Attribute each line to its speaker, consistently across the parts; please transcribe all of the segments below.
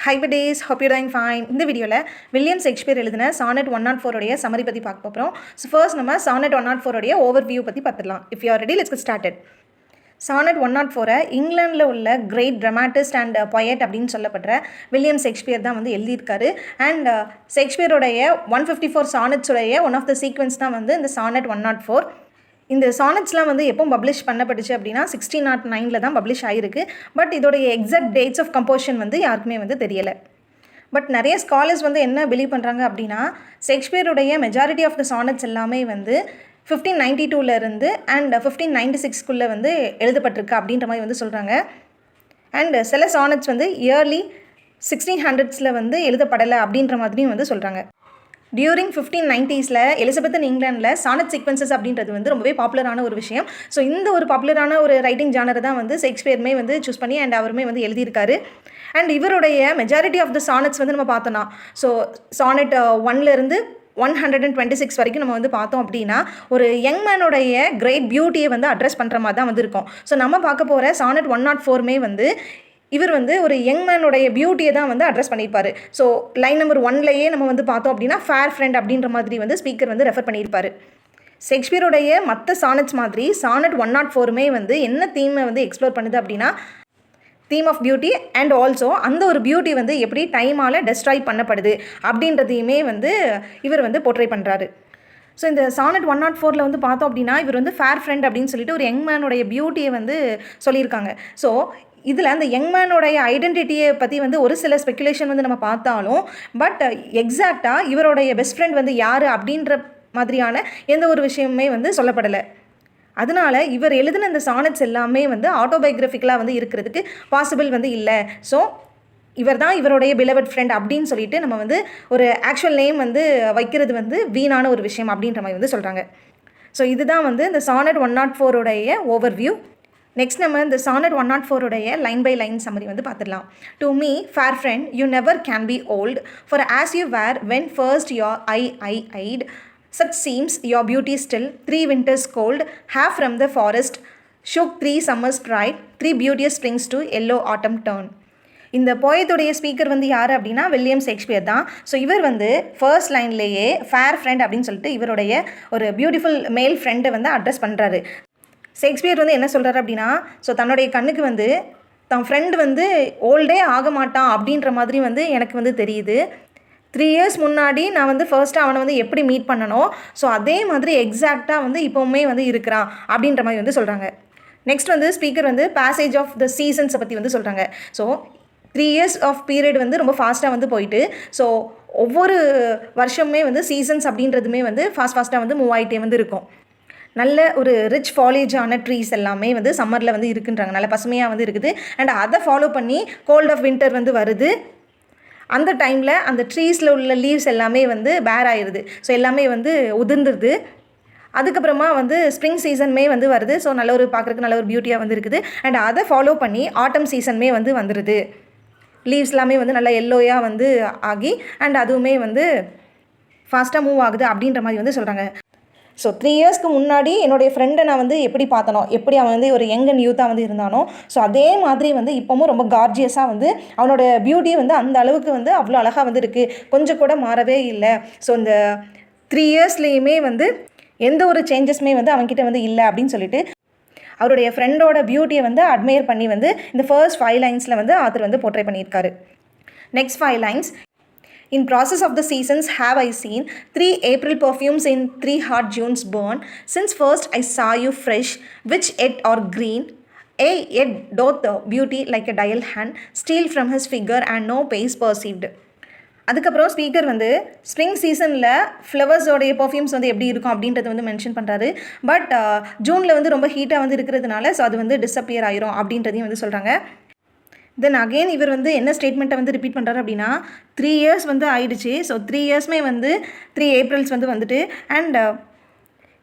Speaker 1: Hi buddies, hope you're doing fine. இந்த வீடியோவில் William Shakespeare எழுதின சானட் 104 உடைய சம்மரி பற்றி பார்க்க போகிறோம். ஸோ ஃபர்ஸ்ட் நம்ம சானட் 104 உடைய ஓவர்வியூ பற்றி பார்த்துடலாம். If you are ready, let's get started. Sonnet 104 இங்கிலாண்டில் உள்ள கிரேட் ட்ராமாட்டிஸ்ட் அண்ட் பொயட் அப்படின்னு சொல்லப்படுற வில்லியம் ஷேக்ஸ்பியர் தான் வந்து எழுதியிருக்காரு. அண்ட் ஷேக்ஸ்பியருடைய 154 சானட்ஸுடைய ஒன் ஆஃப் த சீக்வன்ஸ் தான் வந்து இந்த சானட் 104. இந்த சானட்ஸ்லாம் வந்து எப்போ பப்ளிஷ் பண்ணப்பட்டுச்சு அப்படின்னா 1609 தான் பப்ளிஷ் ஆகிருக்கு. பட் இதோடைய எக்ஸாக்ட் டேட்ஸ் ஆஃப் கம்போசிஷன் வந்து யாருக்குமே வந்து தெரியலை. பட் நிறைய ஸ்காலர்ஸ் வந்து என்ன பிலீவ் பண்ணுறாங்க அப்படின்னா ஷேக்ஸ்பியருடைய மெஜாரிட்டி ஆஃப் த சானட்ஸ் எல்லாமே வந்து 1592 அண்ட் 1596 வந்து எழுதப்பட்டிருக்கு அப்படின்ற மாதிரி வந்து சொல்கிறாங்க. அண்ட் சில சானட்ஸ் வந்து இயர்லி 1600s வந்து எழுதப்படலை அப்படின்ற மாதிரியும் வந்து சொல்கிறாங்க. டியூரிங் 1590s எலிசபெத்தன் இங்கிலாண்டில் சானட் சீக்வன்சஸ் அப்படின்றது வந்து ரொம்பவே பாப்புலரான ஒரு விஷயம். ஸோ இந்த ஒரு பாப்புலரான ஒரு ரைட்டிங் ஜானர் தான் வந்து ஷேக்ஸ்பியருமே வந்து சூஸ் பண்ணி அண்ட் அவருமே வந்து எழுதியிருக்காரு. அண்ட் இவருடைய மெஜாரிட்டி ஆஃப் த சானட்ஸ் வந்து நம்ம பார்த்தோன்னா ஸோ சானட் 1 126 வரைக்கும் நம்ம வந்து பார்த்தோம் அப்படின்னா ஒரு யங் மேனுடைய கிரேட் பியூட்டியை வந்து அட்ரஸ் பண்ணுற மாதிரி தான் வந்து இருக்கும். ஸோ நம்ம பார்க்க போகிற சானட் 104 வந்து இவர் வந்து ஒரு யங் மேனுடைய பியூட்டியை தான் வந்து அட்ரஸ் பண்ணியிருப்பார். ஸோ லைன் நம்பர் 1 நம்ம வந்து பார்த்தோம் அப்படின்னா ஃபேர் ஃப்ரெண்ட் அப்படின்ற மாதிரி வந்து ஸ்பீக்கர் வந்து ரெஃபர் பண்ணியிருப்பார். ஷேக்ஸ்பியருடைய மற்ற சானட்ஸ் மாதிரி சானட் 104 வந்து என்ன தீமை வந்து எக்ஸ்ப்ளோர் பண்ணுது அப்படின்னா theme of beauty and also அந்த ஒரு பியூட்டி வந்து எப்படி டைமால் டெஸ்ட்ராய் பண்ணப்படுது அப்படின்றதையுமே வந்து இவர் வந்து போர்ட்ரே பண்ணுறாரு. ஸோ இந்த சானட் 104 வந்து பார்த்தோம் அப்படின்னா இவர் வந்து ஃபேர் ஃப்ரெண்ட் அப்படின்னு சொல்லிட்டு ஒரு யங் மேனுடைய பியூட்டியை வந்து சொல்லியிருக்காங்க. ஸோ இதில் அந்த யங் மேனோடைய ஐடென்டிட்டியை பற்றி வந்து ஒரு சில ஸ்பெக்குலேஷன் வந்து நம்ம பார்த்தாலும் பட் எக்ஸாக்டாக இவருடைய பெஸ்ட் ஃப்ரெண்ட் வந்து யார் அப்படின்ற மாதிரியான எந்த ஒரு விஷயமுமே வந்து சொல்லப்படலை. அதனால் இவர் எழுதின இந்த சானட்ஸ் எல்லாமே வந்து ஆட்டோபயோகிராஃபிக்கலாக வந்து இருக்கிறதுக்கு பாசிபிள் வந்து இல்லை. ஸோ இவர் தான் இவருடைய பிலவட் ஃப்ரெண்ட் அப்படின்னு சொல்லிட்டு நம்ம வந்து ஒரு ஆக்சுவல் நேம் வந்து வைக்கிறது வந்து வீணான ஒரு விஷயம் அப்படின்ற மாதிரி வந்து சொல்கிறாங்க. ஸோ இதுதான் வந்து இந்த சானட் 104 ஓவர்வியூ. நெக்ஸ்ட் நம்ம இந்த sonnet 104 line by line summary வந்து பார்த்துடலாம். To me fair friend you never can be old for as you were when first your eyed such seems your beauty still 3 winters cold half from the forest shook 3 summers pride 3 beauteous springs to yellow autumn turn. இந்த போயத்துடைய speaker வந்து யார் அப்படின்னா William Shakespeare தான். So இவர் வந்து first லைன்லேயே fair friend அப்படின்னு சொல்லிட்டு இவருடைய ஒரு பியூட்டிஃபுல் மேல் ஃப்ரெண்டை வந்து அட்ரஸ் பண்ணுறாரு. ஷேக்ஸ்பியர் வந்து என்ன சொல்கிறாரு அப்படின்னா ஸோ தன்னுடைய கண்ணுக்கு வந்து தன் ஃப்ரெண்டு வந்து ஓல்டே ஆக மாட்டான் அப்படின்ற மாதிரி வந்து எனக்கு வந்து தெரியுது. 3 years முன்னாடி நான் வந்து ஃபர்ஸ்ட்டு அவனை வந்து எப்படி மீட் பண்ணணும் ஸோ அதே மாதிரி எக்ஸாக்டாக வந்து இப்போவுமே வந்து இருக்கிறான் அப்படின்ற மாதிரி வந்து சொல்கிறாங்க. நெக்ஸ்ட் வந்து ஸ்பீக்கர் வந்து பேசேஜ் ஆஃப் த சீசன்ஸை பற்றி வந்து சொல்கிறாங்க. ஸோ 3 years ஆஃப் பீரியட் வந்து ரொம்ப ஃபாஸ்ட்டாக வந்து போயிட்டு ஸோ ஒவ்வொரு வருஷமுமே வந்து சீசன்ஸ் அப்படின்றதுமே வந்து ஃபாஸ்ட்டாக வந்து மூவ் ஆகிட்டே வந்து இருக்கும். நல்ல ஒரு ரிச் ஃபாலேஜான ட்ரீஸ் எல்லாமே வந்து சம்மரில் வந்து இருக்குன்றாங்க, நல்ல பசுமையாக வந்து இருக்குது. அண்ட் அதை ஃபாலோ பண்ணி கோல்ட் ஆஃப் வின்டர் வந்து வருது. அந்த டைமில் அந்த ட்ரீஸில் உள்ள லீவ்ஸ் எல்லாமே வந்து பேர் ஆயிடுது. ஸோ எல்லாமே வந்து உதிர்ந்துருது. அதுக்கப்புறமா வந்து ஸ்ப்ரிங் சீசனுமே வந்து வருது. ஸோ நல்ல ஒரு பார்க்குறதுக்கு நல்ல ஒரு பியூட்டியாக வந்து இருக்குது. அண்ட் அதை ஃபாலோ பண்ணி ஆட்டம் சீசனுமே வந்து வந்துடுது. லீவ்ஸ் எல்லாமே வந்து நல்லா எல்லோயாக வந்து ஆகி அண்ட் அதுவுமே வந்து ஃபாஸ்ட்டாக மூவ் ஆகுது அப்படின்ற மாதிரி வந்து சொல்கிறாங்க. ஸோ 3 yearsக்கு முன்னாடி என்னுடைய ஃப்ரெண்டை நான் வந்து எப்படி பார்த்தனோ, எப்படி அவன் வந்து ஒரு யங் அண்ட் யூத்தாக வந்து இருந்தானோ ஸோ அதே மாதிரி வந்து இப்போவும் ரொம்ப கார்ஜியஸாக வந்து அவனோட பியூட்டி வந்து அந்த அளவுக்கு வந்து அவ்வளோ அழகாக வந்து இருக்குது, கொஞ்சம் கூட மாறவே இல்லை. ஸோ இந்த 3 yearsலேயுமே வந்து எந்த ஒரு சேஞ்சஸுமே வந்து அவன்கிட்ட வந்து இல்லை அப்படின்னு சொல்லிட்டு அவருடைய ஃப்ரெண்டோட பியூட்டியை வந்து அட்மையர் பண்ணி வந்து இந்த ஃபர்ஸ்ட் 5 lines வந்து ஆத்தர் வந்து போர்ட்ரே பண்ணியிருக்காரு. Next 5 lines. In process of the seasons have I seen 3 April perfumes in 3 hot Junes burn. Since first I saw you fresh, which yet are green. Yet doth the beauty like a dial hand steal from his figure and no pace perceived. அதுக்கப்புறம் speaker வந்து spring சீசனில் ஃப்ளவர்ஸோடைய perfumes வந்து எப்படி இருக்கும் அப்படின்றத வந்து mention பண்ணுறாரு. But ஜூனில் வந்து ரொம்ப ஹீட்டாக வந்து இருக்கிறதுனால ஸோ அது வந்து டிஸப்பியர் ஆயிரும் அப்படின்றதையும் வந்து சொல்கிறாங்க. தென் அகெயின் இவர் வந்து என்ன ஸ்டேட்மெண்ட்டை வந்து ரிப்பீட் பண்ணுறாரு அப்படின்னா 3 years வந்து ஆயிடுச்சு. ஸோ 3 yearsமே வந்து 3 Aprils வந்து வந்துட்டு அண்ட்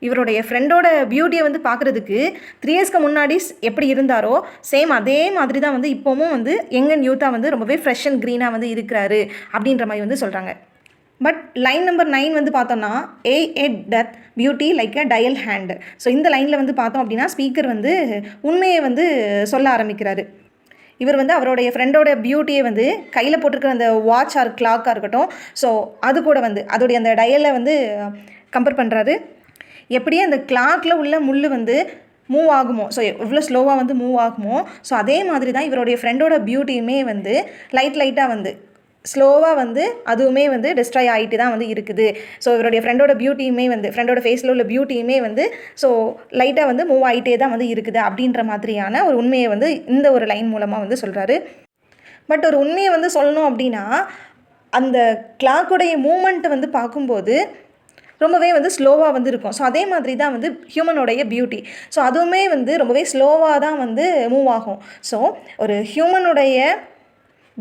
Speaker 1: இவருடைய ஃப்ரெண்டோட பியூட்டியை வந்து பார்க்குறதுக்கு 3 yearsக்கு முன்னாடி எப்படி இருந்தாரோ சேம் அதே மாதிரி தான் வந்து இப்போவும் வந்து யங் அண்ட் யூத்தாக வந்து ரொம்பவே ஃப்ரெஷ் அண்ட் க்ரீனாக வந்து இருக்கிறாரு அப்படின்ற மாதிரி வந்து சொல்கிறாங்க. பட் லைன் நம்பர் 9 வந்து பார்த்தோம்னா yet doth beauty like a dial hand. So இந்த லைனில் வந்து பார்த்தோம் அப்படின்னா ஸ்பீக்கர் வந்து உண்மையை வந்து சொல்ல ஆரம்பிக்கிறாரு. இவர் வந்து அவருடைய ஃப்ரெண்டோட பியூட்டியை வந்து கையில் போட்டிருக்கிற அந்த வாட்ச் ஆர் கிளாக்காக இருக்கட்டும், ஸோ அது கூட வந்து அதோடைய அந்த டயலை வந்து கம்பேர் பண்ணுறாரு. எப்படியே அந்த கிளாக்கில் உள்ள முள் வந்து மூவ் ஆகுமோ, ஸோ எவ்வளோ ஸ்லோவாக வந்து மூவ் ஆகுமோ, ஸோ அதே மாதிரி தான் இவருடைய ஃப்ரெண்டோட பியூட்டியுமே வந்து லைட்டாக வந்து ஸ்லோவாக வந்து அதுவுமே வந்து டிஸ்ட்ராய் ஆகிட்டு தான் வந்து இருக்குது. ஸோ இவருடைய ஃப்ரெண்டோட பியூட்டியுமே வந்து ஃப்ரெண்டோட ஃபேஸில் உள்ள பியூட்டியுமே வந்து ஸோ லைட்டாக வந்து மூவ் ஆகிட்டே தான் வந்து இருக்குது அப்படின்ற மாதிரியான ஒரு உண்மையை வந்து இந்த ஒரு லைன் மூலமாக வந்து சொல்கிறாரு. பட் ஒரு உண்மையை வந்து சொல்லணும் அப்படின்னா, அந்த கிளாக்குடைய மூமெண்ட்டை வந்து பார்க்கும்போது ரொம்பவே வந்து ஸ்லோவாக வந்து இருக்கும். ஸோ அதே மாதிரி தான் வந்து ஹியூமனோடைய பியூட்டி. ஸோ அதுவுமே வந்து ரொம்பவே ஸ்லோவாக தான் வந்து மூவ் ஆகும். ஸோ ஒரு ஹியூமனுடைய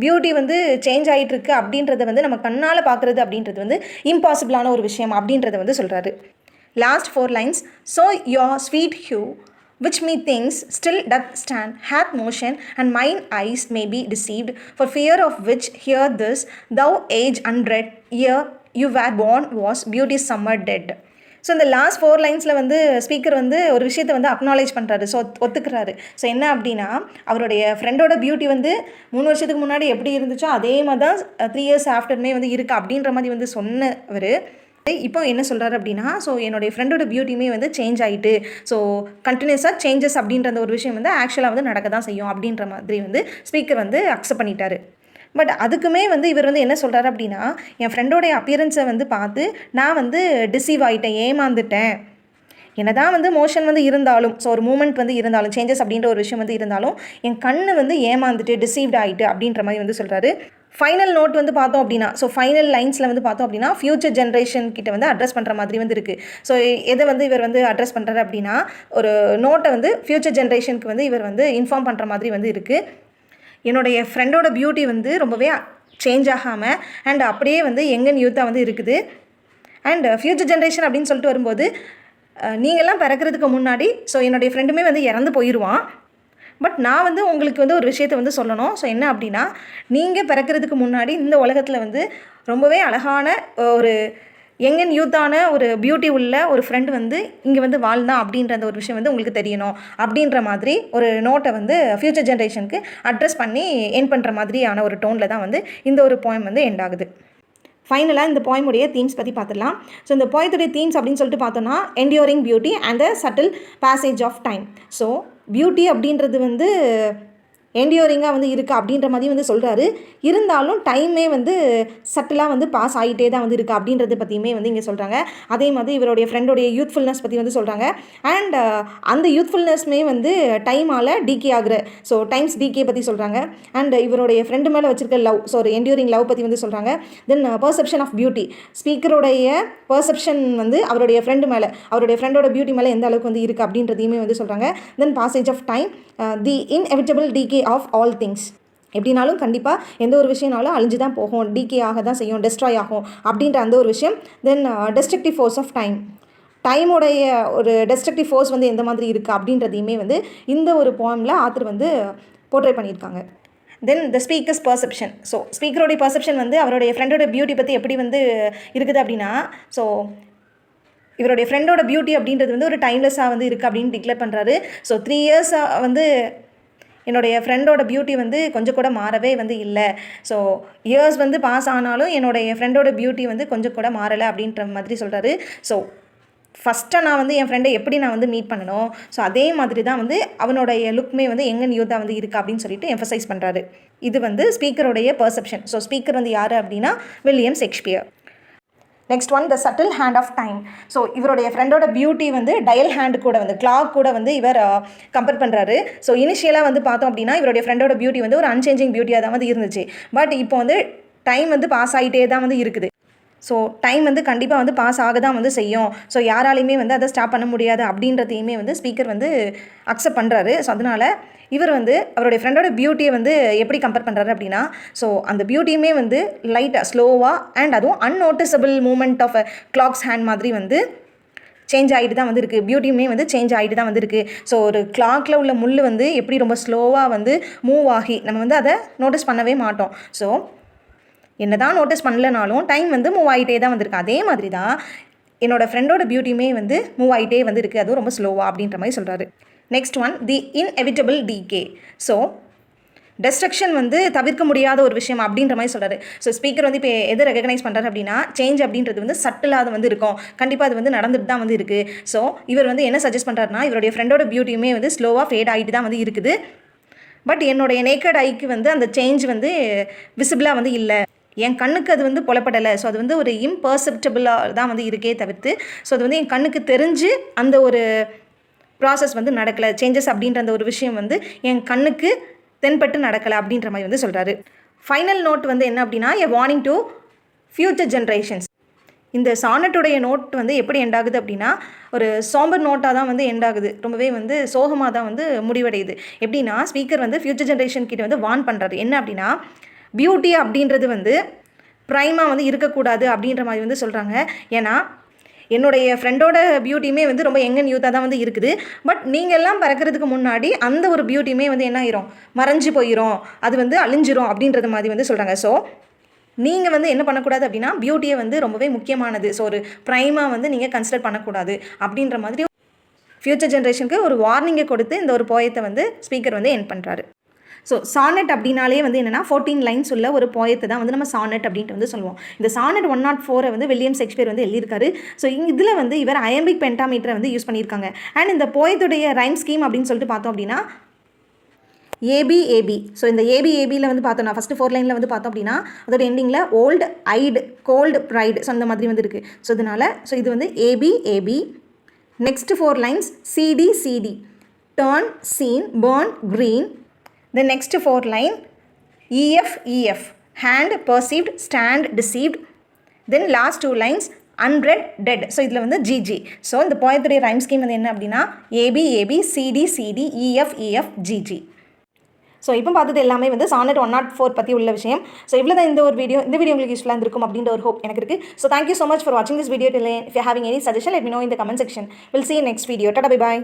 Speaker 1: பியூட்டி வந்து சேஞ்ச் ஆகிட்டுருக்கு அப்படின்றத வந்து நம்ம கண்ணால் பார்க்குறது அப்படின்றது வந்து இம்பாசிபிளான ஒரு விஷயம் அப்படின்றத வந்து சொல்கிறாரு. Last 4 lines. So your sweet hue which methinks still doth stand hath motion, and mine eyes may be deceived, for fear of which hear this thou age unread, ere you were born was beauty's summer dead. So இந்த last 4 linesல வந்து speaker வந்து ஒரு விஷயத்தை வந்து acknowledge பண்ணுறாரு. So ஒத்துக்கிறாரு. So என்ன அப்படின்னா, அவருடைய ஃப்ரெண்டோட பியூட்டி வந்து 3 வருஷத்துக்கு முன்னாடி எப்படி இருந்துச்சோ அதே மாதிரி தான் 3 years ஆஃப்டர்மே வந்து இருக்குது அப்படின்ற மாதிரி வந்து சொன்னவர் இப்போ என்ன சொல்கிறாரு அப்படின்னா, ஸோ என்னுடைய ஃப்ரெண்டோட பியூட்டியுமே வந்து சேஞ்ச் ஆகிட்டு, ஸோ கண்டினியூஸாக சேஞ்சஸ் அப்படின்ற அந்த ஒரு விஷயம் வந்து ஆக்சுவலாக வந்து நடக்க தான் செய்யும் அப்படின்ற மாதிரி வந்து ஸ்பீக்கர் வந்து அக்செப்ட் பண்ணிட்டாரு. பட் அதுக்குமே வந்து இவர் வந்து என்ன சொல்கிறாரு அப்படின்னா, என் ஃப்ரெண்டோடைய அப்பியரன்ஸை வந்து பார்த்து நான் வந்து டிசீவ் ஆகிட்டேன், ஏமாந்துட்டேன். என்ன தான் வந்து மோஷன் வந்து இருந்தாலும், ஸோ ஒரு மூமெண்ட் வந்து இருந்தாலும், சேஞ்சஸ் அப்படின்ற ஒரு விஷயம் வந்து இருந்தாலும் என் கண்ணு வந்து ஏமாந்துட்டு டிசீவ்ட் ஆகிட்டு அப்படின்ற மாதிரி வந்து சொல்கிறாரு. ஃபைனல் நோட் வந்து பார்த்தோம் அப்படின்னா, ஸோ ஃபைனல் லைன்ஸில் வந்து பார்த்தோம் அப்படின்னா ஃப்யூச்சர் ஜென்ரேஷன் கிட்ட வந்து அட்ரஸ் பண்ணுற மாதிரி வந்து இருக்குது. ஸோ எதை வந்து இவர் வந்து அட்ரஸ் பண்ணுறாரு அப்படின்னா, ஒரு நோட்டை வந்து ஃப்யூச்சர் ஜென்ரேஷனுக்கு வந்து இவர் வந்து இன்ஃபார்ம் பண்ணுற மாதிரி வந்து இருக்குது. என்னுடைய ஃப்ரெண்டோட பியூட்டி வந்து ரொம்பவே சேஞ்ச் ஆகாமல் அண்ட் அப்படியே வந்து யங்கன் யூத்தாக வந்து இருக்குது. அண்ட் ஃப்யூச்சர் ஜென்ரேஷன் அப்படின்னு சொல்லிட்டு வரும்போது, நீங்கள்லாம் பிறக்கிறதுக்கு முன்னாடி ஸோ என்னுடைய ஃப்ரெண்டுமே வந்து இறந்து போயிடுவான். பட் நான் வந்து உங்களுக்கு வந்து ஒரு விஷயத்தை வந்து சொல்லணும். ஸோ என்ன அப்படின்னா, நீங்கள் பிறக்கிறதுக்கு முன்னாடி இந்த உலகத்தில் வந்து ரொம்பவே அழகான ஒரு யங்கன் யூத்தான ஒரு பியூட்டி உள்ள ஒரு ஃப்ரெண்டு வந்து இங்கே வந்து வாழ்ந்தான் அப்படின்ற அந்த ஒரு விஷயம் வந்து உங்களுக்கு தெரியணும் அப்படின்ற மாதிரி ஒரு நோட்டை வந்து ஃப்யூச்சர் ஜென்ரேஷனுக்கு அட்ரஸ் பண்ணி எண்ட் பண்ணுற மாதிரியான ஒரு டோனில் தான் வந்து இந்த ஒரு போயம் வந்து எண்ட் ஆகுது. ஃபைனலாக இந்த போயமுடைய தீம்ஸ் பற்றி பார்த்துடலாம். ஸோ இந்த போயத்துடைய தீம்ஸ் அப்படின்னு சொல்லிட்டு பார்த்தோன்னா, enduring beauty and the subtle passage of time. So beauty அப்படின்றது வந்து என்டியூரிங்காக வந்து இருக்குது அப்படின்ற மாதிரி வந்து சொல்கிறாரு. இருந்தாலும் டைமே வந்து சட்டிலாக வந்து பாஸ் ஆகிட்டே தான் வந்து இருக்குது அப்படின்றத பற்றியுமே வந்து இங்கே சொல்கிறாங்க. அதே மாதிரி இவருடைய ஃப்ரெண்டோடைய யூத்ஃபுல்னஸ் பற்றி வந்து சொல்கிறாங்க. அண்ட் அந்த யூத்ஃபுல்னஸ்மே வந்து டைமால் டிகே ஆகுற, ஸோ டைம்ஸ் டிகே பற்றி சொல்கிறாங்க. அண்ட் இவருடைய ஃப்ரெண்டு மேலே வச்சிருக்க லவ், ஸோ ஒரு என்டியூரிங் லவ் பற்றி வந்து சொல்கிறாங்க. தென் பர்செப்ஷன் ஆஃப் பியூட்டி, ஸ்பீக்கருடைய பர்செப்ஷன் வந்து அவருடைய ஃப்ரெண்டு மேலே, அவருடைய ஃப்ரெண்டோட பியூட்டி மேலே எந்த அளவுக்கு வந்து இருக்குது அப்படின்றதையுமே வந்து சொல்கிறாங்க. Then passage of time, the inevitable decay of all things. எப்படினாலும் கண்டிப்பாக எந்த ஒரு விஷயம்னாலும் அழிஞ்சு தான் போகும், டிகே ஆக தான் செய்யும், டெஸ்ட்ராய் ஆகும் அப்படின்ற அந்த ஒரு விஷயம். தென் டெஸ்ட்ரக்டிவ் ஃபோர்ஸ் ஆஃப் டைம், டைமுடைய ஒரு டெஸ்ட்ரக்டிவ் ஃபோர்ஸ் வந்து எந்த மாதிரி இருக்குது அப்படின்றதையுமே வந்து இந்த ஒரு போயமில் ஆத்தர் வந்து போர்ட்ரே பண்ணியிருக்காங்க. தென் த ஸ்பீக்கர்ஸ் பர்செப்ஷன், ஸோ ஸ்பீக்கருடைய பர்செப்ஷன் வந்து அவருடைய ஃப்ரெண்டோட பியூட்டி பற்றி எப்படி வந்து இருக்குது அப்படின்னா, ஸோ இவருடைய ஃப்ரெண்டோட பியூட்டி அப்படின்றது வந்து ஒரு டைம்லெஸ்ஸாக வந்து இருக்குது அப்படின்னு டிக்ளேர் பண்ணுறாரு. ஸோ 3 years வந்து என்னுடைய ஃப்ரெண்டோட பியூட்டி வந்து கொஞ்சம் கூட மாறவே வந்து இல்லை. ஸோ இயர்ஸ் வந்து பாஸ் ஆனாலும் என்னுடைய ஃப்ரெண்டோட பியூட்டி வந்து கொஞ்சம் கூட மாறலை அப்படின்ற மாதிரி சொல்கிறாரு. ஸோ ஃபஸ்ட்டாக நான் வந்து என் ஃப்ரெண்டை எப்படி நான் வந்து மீட் பண்ணணும், ஸோ அதே மாதிரி தான் வந்து அவனுடைய லுக்மே வந்து எங்கன் யூத்தாக வந்து இருக்குது அப்படின்னு சொல்லிட்டு எம்ஃபசைஸ் பண்ணுறாரு. இது வந்து ஸ்பீக்கருடைய பர்செப்ஷன். ஸோ ஸ்பீக்கர் வந்து யார் அப்படின்னா William Shakespeare. Next one the subtle hand of time. So இவருடைய ஃப்ரெண்டோட பியூட்டி வந்து டயல் ஹேண்டு கூட வந்து கிளாக் கூட வந்து இவர் கம்பேர் பண்ணுறாரு. ஸோ இனிஷியலாக வந்து பார்த்தோம் அப்படின்னா இவருடைய ஃப்ரெண்டோட பியூட்டி வந்து ஒரு அன்சேஞ்சிங் பியூட்டியாக தான் வந்து இருந்துச்சு. பட் இப்போ வந்து டைம் வந்து பாஸ் ஆகிட்டே தான் வந்து இருக்குது. ஸோ டைம் வந்து கண்டிப்பாக வந்து பாஸ் ஆக தான் வந்து செய்யும். ஸோ யாராலையுமே வந்து அதை ஸ்டாப் பண்ண முடியாது அப்படின்றதையுமே வந்து ஸ்பீக்கர் வந்து அக்செப்ட் பண்ணுறாரு. ஸோ அதனால் இவர் வந்து அவருடைய ஃப்ரெண்டோட பியூட்டியை வந்து எப்படி கம்பேர் பண்ணுறாரு அப்படின்னா, ஸோ அந்த பியூட்டியுமே வந்து லைட்டாக ஸ்லோவாக அண்ட் அதுவும் unnoticeable moment of a clock's hand மாதிரி வந்து சேஞ்ச் ஆகிட்டு தான் வந்து இருக்குது. பியூட்டியுமே வந்து சேஞ்ச் ஆகிட்டு தான் வந்து இருக்குது. ஸோ ஒரு கிளாக்கில் உள்ள முள் வந்து எப்படி ரொம்ப ஸ்லோவாக வந்து மூவ் ஆகி நம்ம வந்து அதை நோட்டீஸ் பண்ணவே மாட்டோம். ஸோ என்ன தான் நோட்டீஸ் பண்ணலனாலும் டைம் வந்து மூவ் ஆகிட்டே தான் வந்திருக்கு. அதே மாதிரி தான் என்னோடய ஃப்ரெண்டோட பியூட்டியுமே வந்து மூவ் ஆகிட்டே வந்து இருக்குது, அதுவும் ரொம்ப ஸ்லோவாக அப்படின்ற மாதிரி சொல்கிறாரு. நெக்ஸ்ட் ஒன் தி இன்எவிட்டபிள் டிகே. ஸோ டெஸ்ட்ரக்ஷன் வந்து தவிர்க்க முடியாத ஒரு விஷயம் அப்படின்ற மாதிரி சொல்கிறாரு. ஸோ ஸ்பீக்கர் வந்து இப்போ எதை ரெகனைஸ் பண்ணுறாரு அப்படின்னா, சேஞ்ச் அப்படின்றது வந்து சட்டிலாக அது வந்து இருக்கும், கண்டிப்பாக அது வந்து நடந்துட்டு தான் வந்து இருக்குது. ஸோ இவர் வந்து என்ன சஜஸ்ட் பண்ணுறாருனா, இவருடைய ஃப்ரெண்டோட பியூட்டியுமே வந்து ஸ்லோவாக ஃபேட் ஆகிட்டு தான் வந்து இருக்குது. பட் என்னுடைய நேக்கட் ஐக்கு வந்து அந்த சேஞ்ச் வந்து விசிபிளாக வந்து இல்லை, என் கண்ணுக்கு அது வந்து புலப்படலை. ஸோ அது வந்து ஒரு இம்பர்செப்டபிளாக தான் வந்து இருக்கே தவிர்த்து, ஸோ அது வந்து என் கண்ணுக்கு தெரிஞ்சு அந்த ஒரு ப்ராசஸ் வந்து நடக்கலை, சேஞ்சஸ் அப்படின்ற அந்த ஒரு விஷயம் வந்து என் கண்ணுக்கு தென்பட்டு நடக்கலை அப்படின்ற மாதிரி வந்து சொல்கிறாரு. ஃபைனல் நோட் வந்து என்ன அப்படின்னா, எ வார்னிங் டு ஃப்யூச்சர் ஜென்ரேஷன்ஸ். இந்த சானட்டுடைய நோட் வந்து எப்படி எண்ட் ஆகுது அப்படின்னா, ஒரு சோம்பர் நோட்டாக தான் வந்து எண்ட் ஆகுது, ரொம்பவே வந்து சோகமாக தான் வந்து முடிவடையுது. எப்படின்னா ஸ்பீக்கர் வந்து ஃப்யூச்சர் ஜென்ரேஷன் கிட்ட வந்து வார்ன் பண்ணுறாரு. என்ன அப்படின்னா, பியூட்டி அப்படின்றது வந்து ப்ரைமாக வந்து இருக்கக்கூடாது அப்படின்ற மாதிரி வந்து சொல்கிறாங்க. ஏன்னா என்னுடைய ஃப்ரெண்டோட பியூட்டியுமே வந்து ரொம்ப யங் அண்ட் யூத்தாக தான் வந்து இருக்குது. பட் நீங்கள் எல்லாம் பறக்கிறதுக்கு முன்னாடி அந்த ஒரு பியூட்டியுமே வந்து என்ன ஆயிரும், மறைஞ்சு போயிடும், அது வந்து அழிஞ்சிரும் அப்படின்றது மாதிரி வந்து சொல்கிறாங்க. ஸோ நீங்கள் வந்து என்ன பண்ணக்கூடாது அப்படின்னா, பியூட்டியை வந்து ரொம்பவே முக்கியமானது, ஸோ ஒரு ப்ரைமாக வந்து நீங்கள் கன்சிடர் பண்ணக்கூடாது அப்படின்ற மாதிரி ஃப்யூச்சர் ஜென்ரேஷனுக்கு ஒரு வார்னிங்கை கொடுத்து இந்த ஒரு போயத்தை வந்து ஸ்பீக்கர் வந்து எண்ட் பண்ணுறாரு. ஸோ சானட் அப்படின்னாலே வந்து என்னென்னா 14 லைன்ஸ் உள்ள ஒரு போயத்தை தான் வந்து நம்ம சானட் அப்படின்ட்டு வந்து சொல்லுவோம். இந்த சானட் 104 வந்து வில்லியம் ஷேக்ஸ்பியர் வந்து எழுதியிருக்காரு. ஸோ இதில் வந்து இவர் அயம்பிக் பென்டாமீட்டரை வந்து யூஸ் பண்ணியிருக்காங்க. அண்ட் இந்த போயத்துடைய ரைம் ஸ்கீம் அப்படின்னு சொல்லிட்டு பார்த்தோம் அப்படின்னா ஏபிஏபி. ஸோ இந்த ஏபிஏபியில் வந்து பார்த்தோம்னா ஃபஸ்ட்டு 4 லைனில் வந்து பார்த்தோம் அப்படின்னா அதோட எண்டிங்கில் old eyed cold pride, so அந்த மாதிரி வந்து இருக்குது. ஸோ இதனால் இது வந்து A B A B. Next 4 lines C D C D, turn, seen, burn, green. The next 4 line EF, hand, perceived, stand, deceived. Then last 2 lines unread, dead. So இதில் வந்து GG. ஸோ இந்த போயத்துடைய ரைம் ஸ்கீம் வந்து என்ன அப்படின்னா ABAB, CD, EF, GG. So இப்போ பார்த்தது எல்லாமே வந்து சானட் 104 பற்றி உள்ள விஷயம். ஸோ இவ்வளோ தான் இந்த வீடியோ உங்களுக்கு யூஸ்ஃபுல்லாக இருந்திருக்கும் அப்படின்ற ஒரு ஹோப் எனக்கு இருக்குது. So thank you so much for வாட்சிங் this video. If you are having any suggestion, let me know in the comment section. We'll see you next video. Tata, bye bye.